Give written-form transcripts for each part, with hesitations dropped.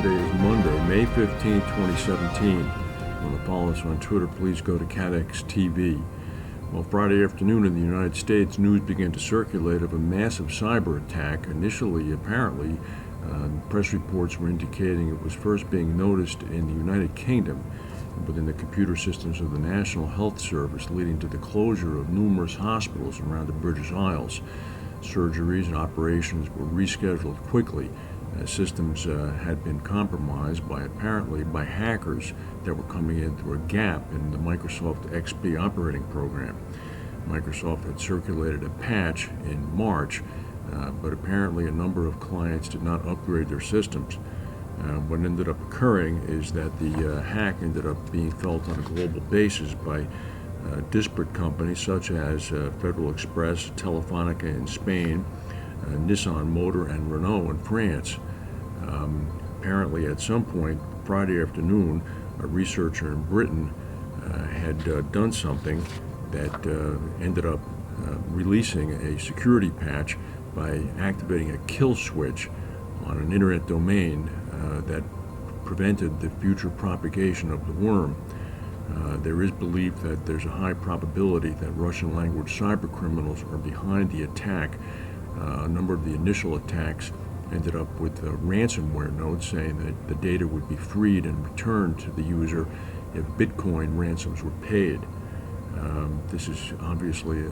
Today is Monday, May 15, 2017. If you want to follow us on Twitter, please go to CATEX TV. Well, Friday afternoon in the United States, news began to circulate of a massive cyber attack. Initially, apparently, press reports were indicating it was first being noticed in the United Kingdom within the computer systems of the National Health Service, leading to the closure of numerous hospitals around the British Isles. Surgeries and operations were rescheduled quickly as systems had been compromised by hackers that were coming in through a gap in the Microsoft XP operating program. Microsoft had circulated a patch in March, but apparently a number of clients did not upgrade their systems. What ended up occurring is that the hack ended up being felt on a global basis by disparate companies such as Federal Express, Telefonica in Spain, Nissan Motor, and Renault in France. Apparently, at some point Friday afternoon, a researcher in Britain had done something that ended up releasing a security patch by activating a kill switch on an internet domain that prevented the future propagation of the worm. There is belief that there's a high probability that Russian language cybercriminals are behind the attack. A number of the initial attacks ended up with ransomware notes saying that the data would be freed and returned to the user if Bitcoin ransoms were paid. This is obviously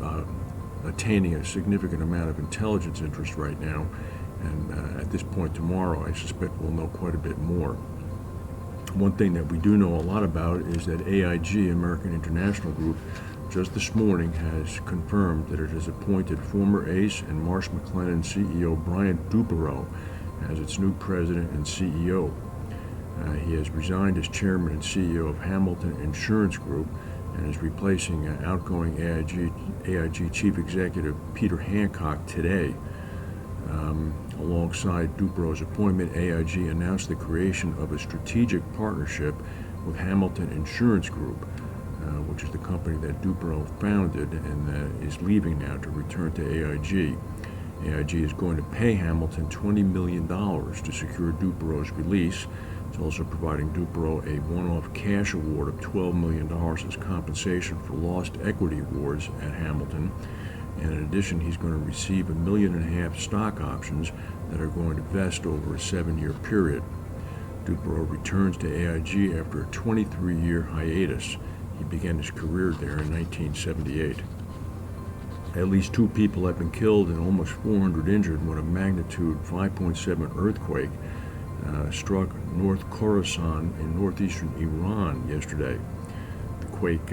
attaining a significant amount of intelligence interest right now, and at this point tomorrow I suspect we'll know quite a bit more. One thing that we do know a lot about is that AIG, American International Group, just this morning has confirmed that it has appointed former ACE and Marsh McLennan CEO Brian Duperreault as its new president and CEO. He has resigned as chairman and CEO of Hamilton Insurance Group and is replacing outgoing AIG chief executive Peter Hancock today. Alongside Duperreault's appointment, AIG announced the creation of a strategic partnership with Hamilton Insurance Group, which is the company that Duperreault founded and is leaving now to return to AIG. AIG is going to pay Hamilton $20 million to secure Duperreault's release. It's also providing Duperreault a one-off cash award of $12 million as compensation for lost equity awards at Hamilton. And in addition, he's going to receive $1.5 million stock options that are going to vest over a 7-year period. Duperreault returns to AIG after a 23-year hiatus. He began his career there in 1978. At least 2 people have been killed and almost 400 injured when a magnitude 5.7 earthquake struck North Khorasan in northeastern Iran yesterday. The quake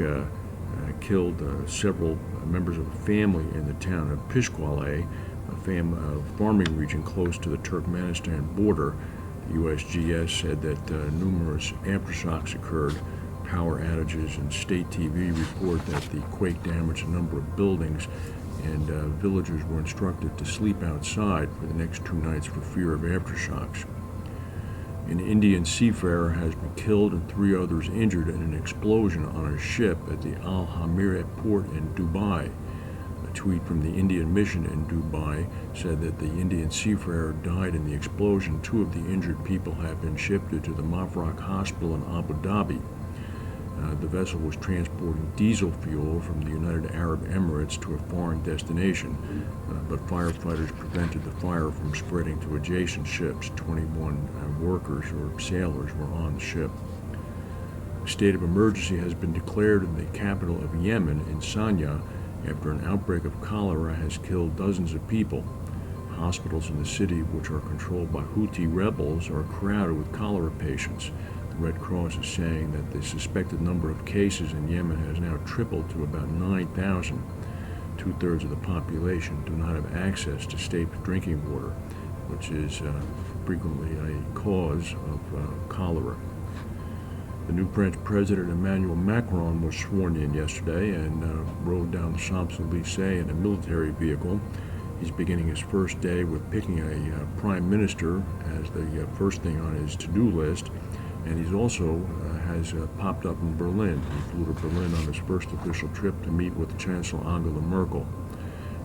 killed several members of a family in the town of Pishkwale, a farming region close to the Turkmenistan border. The USGS said that numerous aftershocks occurred. Power outages, and state TV report that the quake damaged a number of buildings, and villagers were instructed to sleep outside for the next 2 nights for fear of aftershocks. An Indian seafarer has been killed and 3 others injured in an explosion on a ship at the Al Hamira port in Dubai. A tweet from the Indian mission in Dubai said that the Indian seafarer died in the explosion. 2 of the injured people have been shipped to the Mafraq Hospital in Abu Dhabi. The vessel was transporting diesel fuel from the United Arab Emirates to a foreign destination, but firefighters prevented the fire from spreading to adjacent ships. 21 workers or sailors were on the ship. A state of emergency has been declared in the capital of Yemen, in Sanaa, after an outbreak of cholera has killed dozens of people. Hospitals in the city, which are controlled by Houthi rebels, are crowded with cholera patients. Red Cross is saying that the suspected number of cases in Yemen has now tripled to about 9,000. 2/3 of the population do not have access to safe drinking water, which is frequently a cause of cholera. The new French President Emmanuel Macron was sworn in yesterday and rode down the Champs-Élysées in a military vehicle. He's beginning his first day with picking a prime minister as the first thing on his to-do list. And he's also has popped up in Berlin. He flew to Berlin on his first official trip to meet with Chancellor Angela Merkel.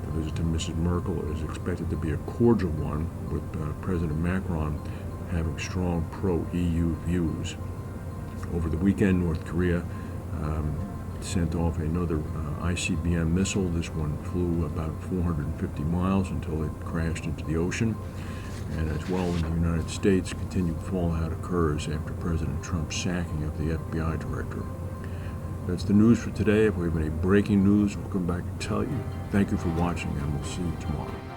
The visit to Mrs. Merkel is expected to be a cordial one, with President Macron having strong pro-EU views. Over the weekend, North Korea sent off another ICBM missile. This one flew about 450 miles until it crashed into the ocean. And as well in the United States, continued fallout occurs after President Trump's sacking of the FBI director. That's the news for today. If we have any breaking news, we'll come back and tell you. Thank you for watching, and we'll see you tomorrow.